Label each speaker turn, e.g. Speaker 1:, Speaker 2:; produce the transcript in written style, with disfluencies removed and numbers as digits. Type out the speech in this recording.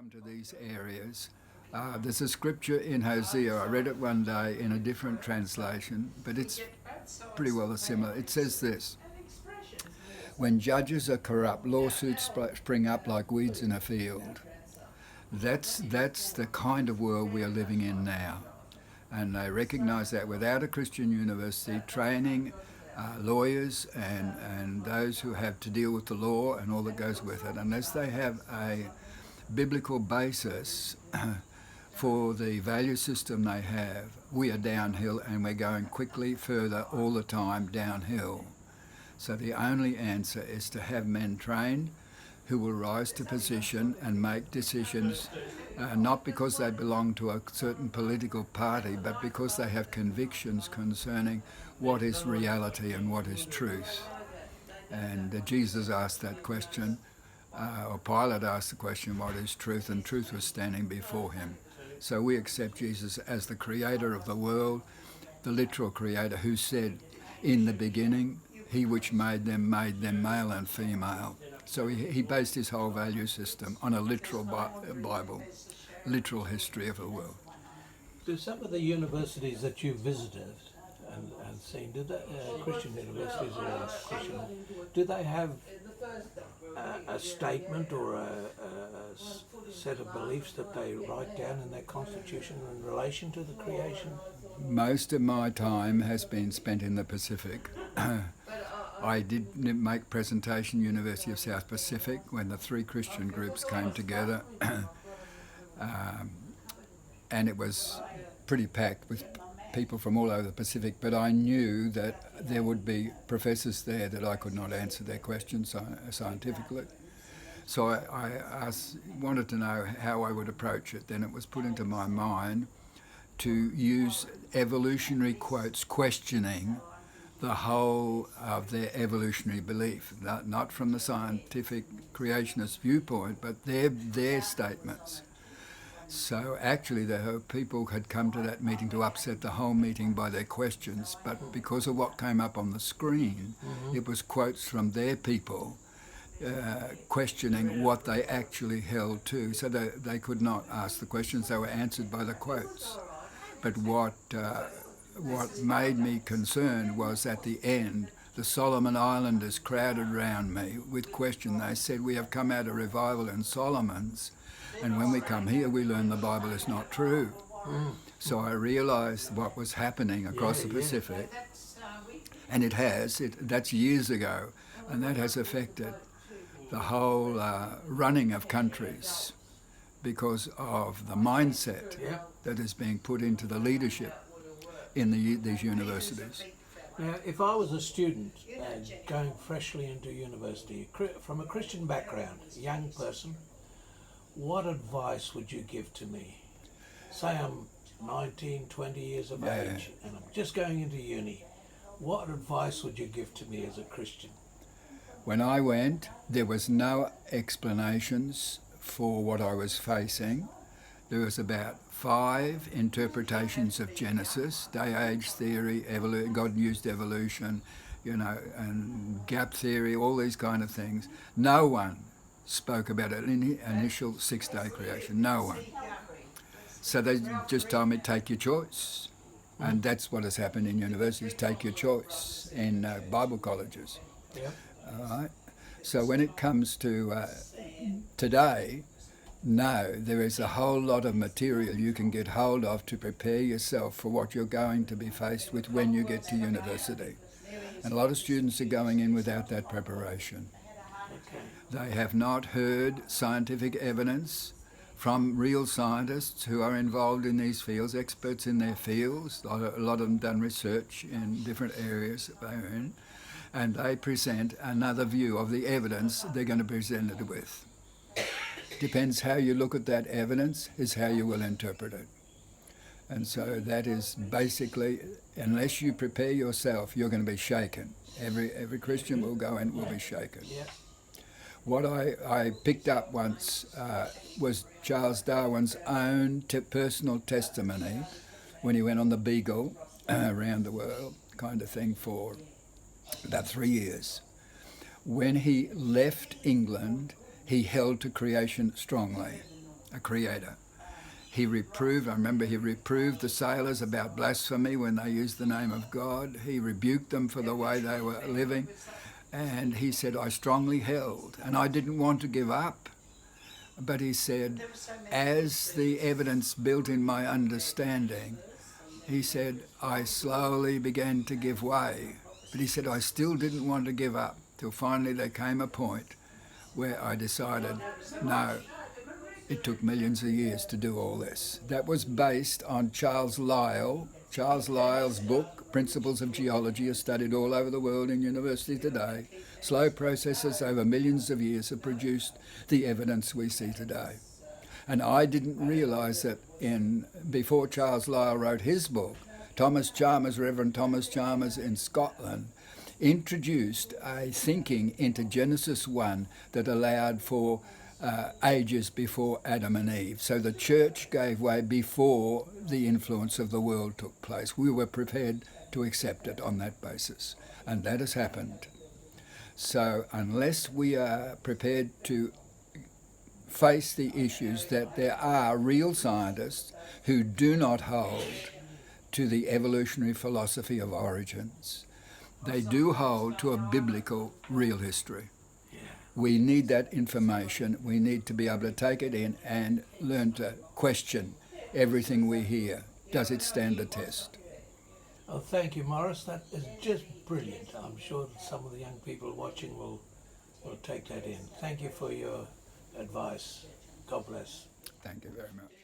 Speaker 1: come to these areas, there's a scripture in Hosea. I read it one day in a different translation, but it's pretty well similar. It says this: when judges are corrupt, lawsuits spring up like weeds in a field. That's the kind of world we are living in now. And they recognise that without a Christian university training lawyers and those who have to deal with the law and all that goes with it, unless they have a biblical basis for the value system they have, we are downhill, and we're going quickly further all the time downhill. So the only answer is to have men trained who will rise to position and make decisions, not because they belong to a certain political party, but because they have convictions concerning what is reality and what is truth. And Jesus asked that question, or Pilate asked the question, what is truth? And truth was standing before him. So we accept Jesus as the creator of the world, the literal creator, who said, in the beginning, he which made them male and female. So he based his whole value system on a literal Bible, literal history of the world.
Speaker 2: Do some of the universities that you visited and seen, Christian universities or Christian, do they have a statement or a set of beliefs that they write down in their constitution in relation to the creation?
Speaker 1: Most of my time has been spent in the Pacific. I did make presentation University of South Pacific when the three Christian groups came together, and it was pretty packed with people from all over the Pacific, but I knew that there would be professors there that I could not answer their questions scientifically. So I wanted to know how I would approach it. Then it was put into my mind to use evolutionary quotes questioning the whole of their evolutionary belief, not from the scientific creationist viewpoint, but their statements. So actually the people had come to that meeting to upset the whole meeting by their questions, but because of what came up on the screen, it was quotes from their people questioning what they actually held to. So they could not ask the questions, they were answered by the quotes. But what made me concerned was at the end, the Solomon Islanders crowded around me with questions. They said, we have come out of revival in Solomon's, and when we come here we learn the Bible is not true. So I realised what was happening across the Pacific, and that's years ago, and that has affected the whole running of countries because of the mindset that is being put into the leadership in these universities.
Speaker 2: Now, if I was a student going freshly into university, from a Christian background, a young person, what advice would you give to me? Say I'm 19, 20 years of age and I'm just going into uni. What advice would you give to me as a Christian?
Speaker 1: When I went, there was no explanations for what I was facing. There was about 5 interpretations of Genesis, day-age theory, God used evolution, and gap theory, all these kind of things. No one spoke about an initial 6-day creation, no one. So they just told me, take your choice. And that's what has happened in universities, take your choice, in Bible colleges. All right. So when it comes to today, no, there is a whole lot of material you can get hold of to prepare yourself for what you're going to be faced with when you get to university. And a lot of students are going in without that preparation. They have not heard scientific evidence from real scientists who are involved in these fields, experts in their fields. A lot of them done research in different areas that they're in, and they present another view of the evidence they're going to present it with. Depends how you look at that evidence is how you will interpret it. And so that is basically, unless you prepare yourself, you're going to be shaken. Every Christian will go and will be shaken. What I picked up once was Charles Darwin's own personal testimony when he went on the Beagle around the world kind of thing for about 3 years. When he left England, he held to creation strongly. a creator. He reproved, I remember he reproved the sailors about blasphemy when they used the name of God. He rebuked them for the way they were living. And he said, I strongly held, and I didn't want to give up. But he said, as the evidence built in my understanding, he said, I slowly began to give way. But he said, I still didn't want to give up, till finally there came a point where I decided, no, it took millions of years to do all this. That was based on Charles Lyell's book, Principles of Geology, is studied all over the world in universities today. Slow processes over millions of years have produced the evidence we see today. And I didn't realise that before Charles Lyell wrote his book, Reverend Thomas Chalmers in Scotland, introduced a thinking into Genesis 1 that allowed for ages before Adam and Eve. So the church gave way before the influence of the world took place. We were prepared to accept it on that basis, and that has happened. So unless we are prepared to face the issues that there are real scientists who do not hold to the evolutionary philosophy of origins, they do hold to a biblical real history. We need that information. We need to be able to take it in and learn to question everything we hear. Does it stand the test?
Speaker 2: Oh, thank you, Maurice. That is just brilliant. I'm sure that some of the young people watching will take that in. Thank you for your advice. God bless.
Speaker 1: Thank you very much.